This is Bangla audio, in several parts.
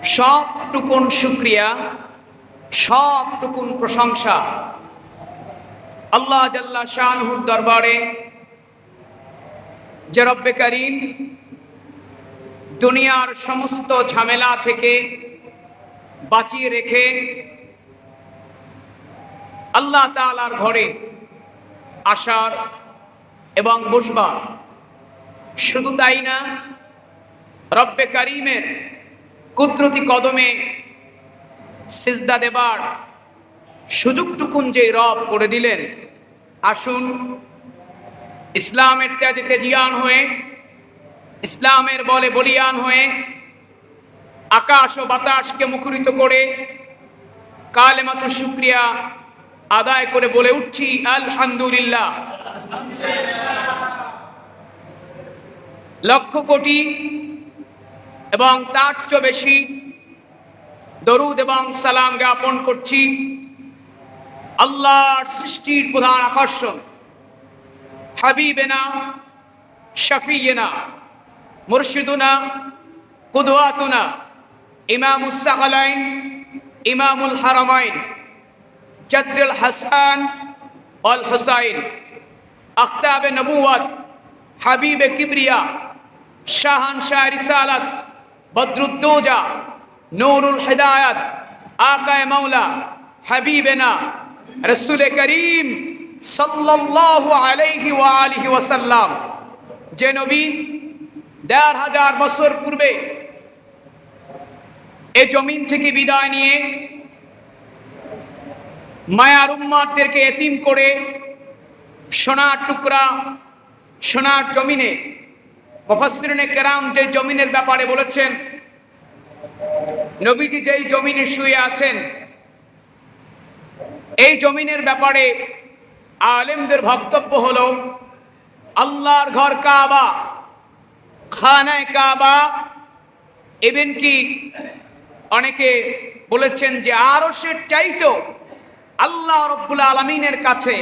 সবটুকুন শুকরিয়া, সবটুকুন প্রশংসা আল্লাহ জাল্লা শানহুর দরবারে, যে রব্বে করিম দুনিয়ার সমস্ত ঝামেলা থেকে বাঁচিয়ে রেখে আল্লাহ তাআলার ঘরে আসার এবং বসবার। শুধু তাই না, রব্বে করিমের কুদরতি কদমে সিজদা দেবার সুযোগটুকুন যে রব করে দিলেন। আসুন ইসলামের তেজে তেজিয়ান হয়ে, ইসলামের বলে বলিয়ান হয়ে, আকাশ ও বাতাসকে মুখরিত করে কালেমাতু শুকরিয়া আদায় করে বলে উঠছি আলহামদুলিল্লাহ। লক্ষ কোটি এবং তার চেয়ে বেশি দরুদ এবং সালাম জ্ঞাপন করছি আল্লাহর সৃষ্টির প্রধান আকর্ষণ হাবিবেনা শফিয়েনা মুর্শিদুনা কুদওয়াতুনা ইমামুস সাকালাইন ইমামুল হারামাইন জাদ্দুল হাসান ওয়াল হুসাইন আখতাবে নবুওয়াত হাবিবে কিবরিয়া শাহানশাহ রিসালাত বদরুদ্দোজা নূরুল হিদায়াত আকায়ে মাওলা হাবিবেনা রাসূলে করিম সাল্লাল্লাহু আলাইহি ওয়া আলিহি ওয়াসাল্লাম, যে নবী ১৫০০ বছর পূর্বে এই জমিন থেকে বিদায় নিয়ে মায়ার উম্মতদেরকে এতিম করে সোনার টুকরা, সোনার জমিনে, মুফাসসিরিনে কেরাম যে জমিনের ব্যাপারে বলেছেন, নবীজি যেই জমিনে শুয়ে আছেন এই জমিনের ব্যাপারে আলেমদের বক্তব্য হলো আল্লাহর ঘর কাবা, খানায়ে কাবা, ইভেন কি অনেকে বলেছেন যে আরশের চাইতেও আল্লাহ রব্বুল আলামিনের কাছে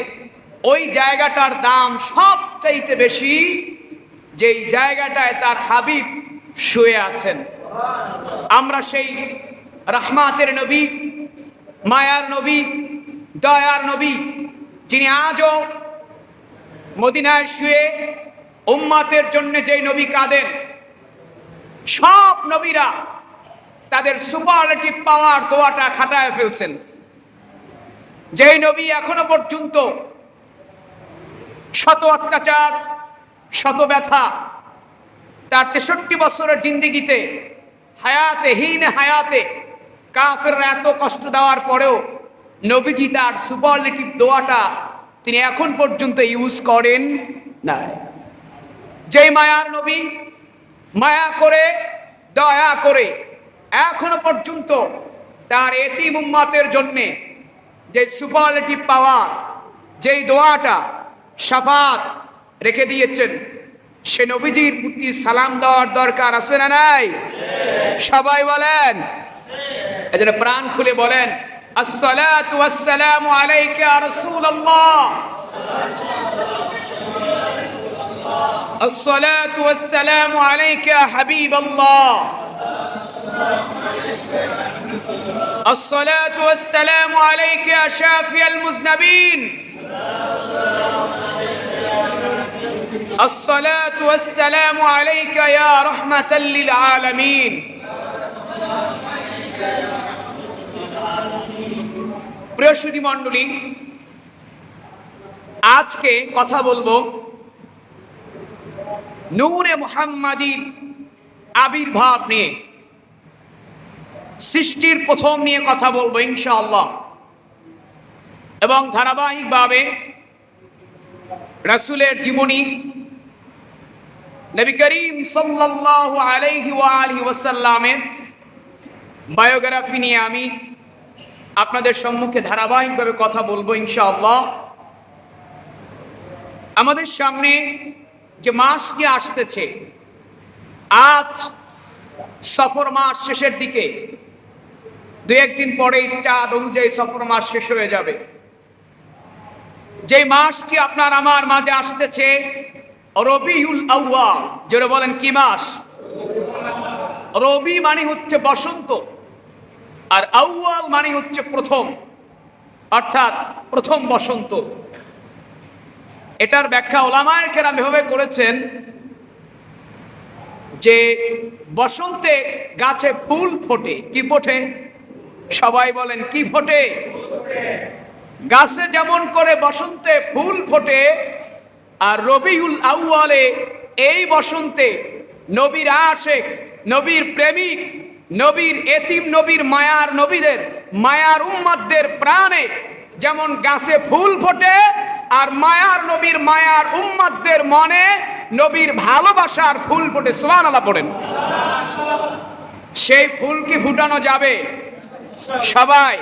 ওই জায়গাটার দাম সবচাইতে বেশি, যেই জায়গাটায় তার হাবিব শুয়ে আছেন। আমরা সেই রহমাতের নবী, মায়ার নবী, দয়ার নবী, যিনি আজও মদিনায় শুয়ে উম্মতের জন্য যেই নবী কাঁদেন, সব নবীরা তাদের সুপারলেটিভ পাওয়ার দোয়াটা খাটায় ফেলছেন। যেই নবী এখনো পর্যন্ত শত অত্যাচার, শত ব্যথা, তার ৬৩ বছরের জিন্দেগিতে হায়াতে কাফেররা এত কষ্ট দেওয়ার পরেও নবীজি তার সুপারলেটিভ দোয়াটা তিনি এখন পর্যন্ত ইউজ করেন না। যেই মায়ার নবী মায়া করে, দয়া করে এখনো পর্যন্ত তার এতিম উম্মতের জন্যে যে সুপারলেটিভ পাওয়ার, যেই দোয়াটা শাফাত রেখে দিয়েছেন, সে নবীজির প্রতি সালাম দেওয়ার দরকার আছে না নাই? সবাই বলেন, এজন্য প্রাণ খুলে বলেন আসসালাতু ওয়াসসালামু আলাইকা ইয়া রাসূলুল্লাহ, আসসালাতু ওয়াসসালামু আলাইকা ইয়া হাবিবাল্লাহ, আসসালাতু ওয়াসসালামু আলাইকা ইয়া শাফিয়াল মুযনিবিন, আসসালাতু ওয়াসসালামু আলাইকা ইয়া রাহমাতাল লিল আলামিন। প্রিয় সুধী মণ্ডলী, আজকে কথা বলবো নূরে মুহাম্মাদির আবির্ভাব নিয়ে, সৃষ্টির প্রথম নিয়ে কথা বলবো ইনশাআল্লাহ, এবং ধারাবাহিকভাবে রাসূলের জীবনী, নবী করিম সাল্লাল্লাহু আলাইহি ওয়া আলিহি ওয়াসাল্লামের বায়োগ্রাফি নিয়ে আমি আপনাদের সম্মুখে ধারাবাহিকভাবে কথা বলবো ইনশাআল্লাহ। আমাদের সামনে যে মাসটি আসতেছে, আজ সফর মাস শেষের দিকে, দু একদিন পরেই চাঁদ অনুযায়ী সফর মাস শেষ হয়ে যাবে। যে মাসটি আপনার আমার মাঝে আসতেছে রবিউল আউয়াল, জোরে বলেন কি মাস? রবি মানে হচ্ছে বসন্ত, আর আউয়াল মানে হচ্ছে প্রথম, অর্থাৎ প্রথম বসন্ত। এটার ব্যাখ্যা ওলামায়ে কেরাম এভাবে করেছেন যে বসন্তে গাছে ফুল ফোটে। কি ফোটে? সবাই বলেন কি ফোটে? গাছে যেমন করে বসন্তে ফুল ফোটে, আর রবিউল আউয়ালে এই বসন্তে নবীর আশিক, নবীর প্রেমিক, নবীর এতিম, নবীর মায়ার, নবীদের মায়ার উম্মতদের প্রাণে যেমন গাছে ফুল ফোটে, আর মায়ার নবীর মায়ার উম্মতদের মনে নবীর ভালোবাসার ফুল ফোটে। সুবহানাল্লাহ পড়েন। সেই ফুল কি ফুটানো যাবে? সবাই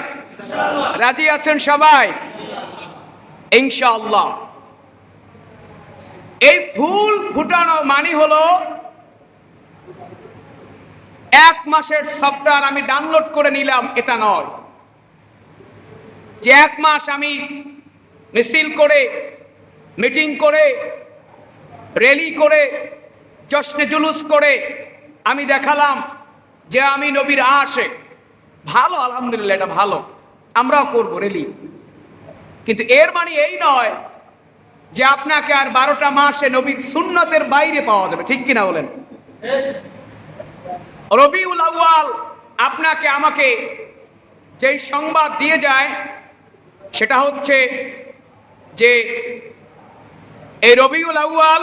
রাজি আছেন? সবাই ইনশাআল্লাহ। এই ফুল ফুটানো মানে হলো এক মাসের সফটওয়্যার আমি ডাউনলোড করে নিলাম, এটা নয়। যে এক মাস আমি মিছিল করে, মিটিং করে, র্যালি করে, জশ্নে জুলুস করে আমি দেখালাম যে আমি নবীর আশিক। ভালো, আলহামদুলিল্লাহ, এটা ভালো, আমরাও করব র্যালি। কিন্তু এর মানে এই নয় যে আপনাকে আর 12টা মাসে নবীর সুন্নতের বাইরে পাওয়া যাবে। ঠিক কিনা বলেন? রবিউল আউয়াল আপনাকে আমাকে যেই সংবাদ দিয়ে যায় সেটা হচ্ছে যে এই রবিউল আউয়াল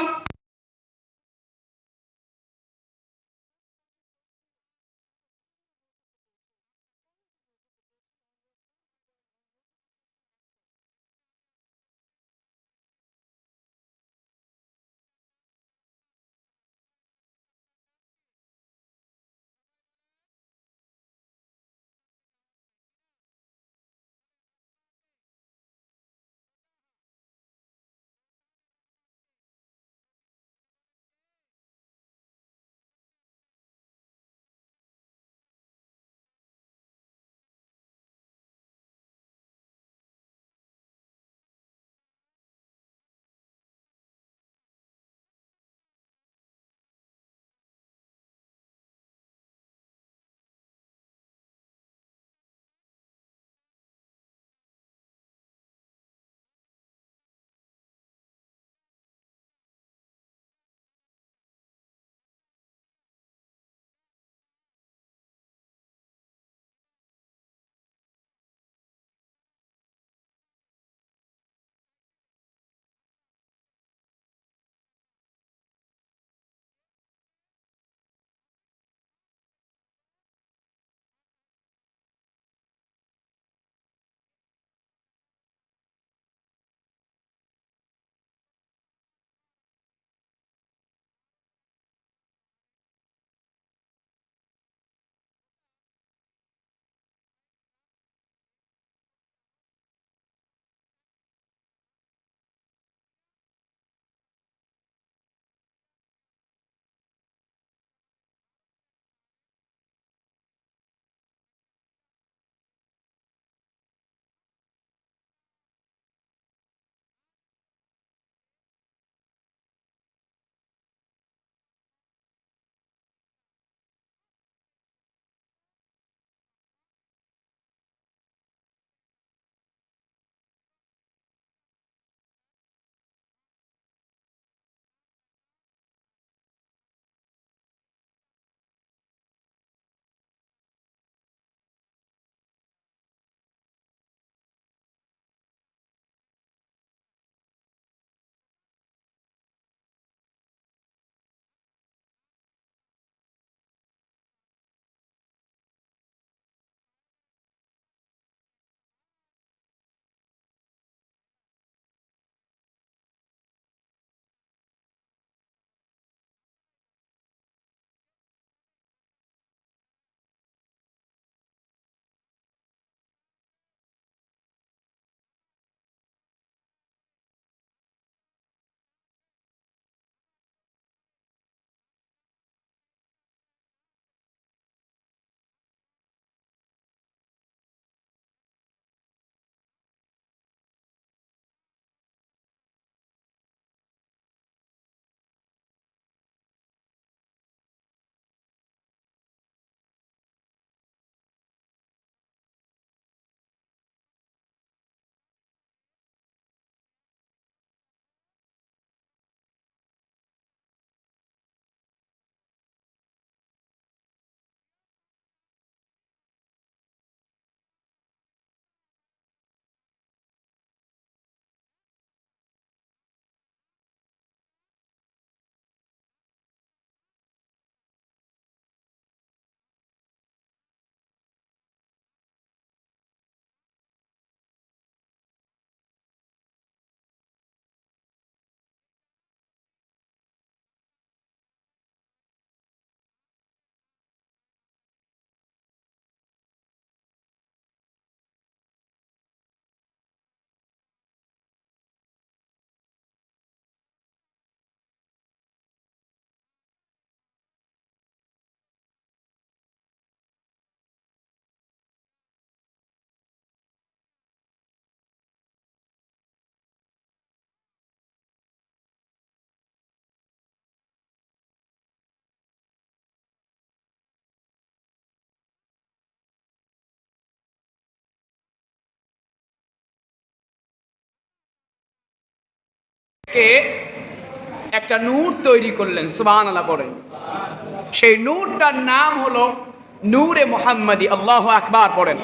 থেকে একটা নূর তৈরি করলেন, সুবহানাল্লাহ পড়েন। সেই নূরটার নাম হলো নূরে মুহাম্মাদি। আল্লাহু আকবার পড়েন।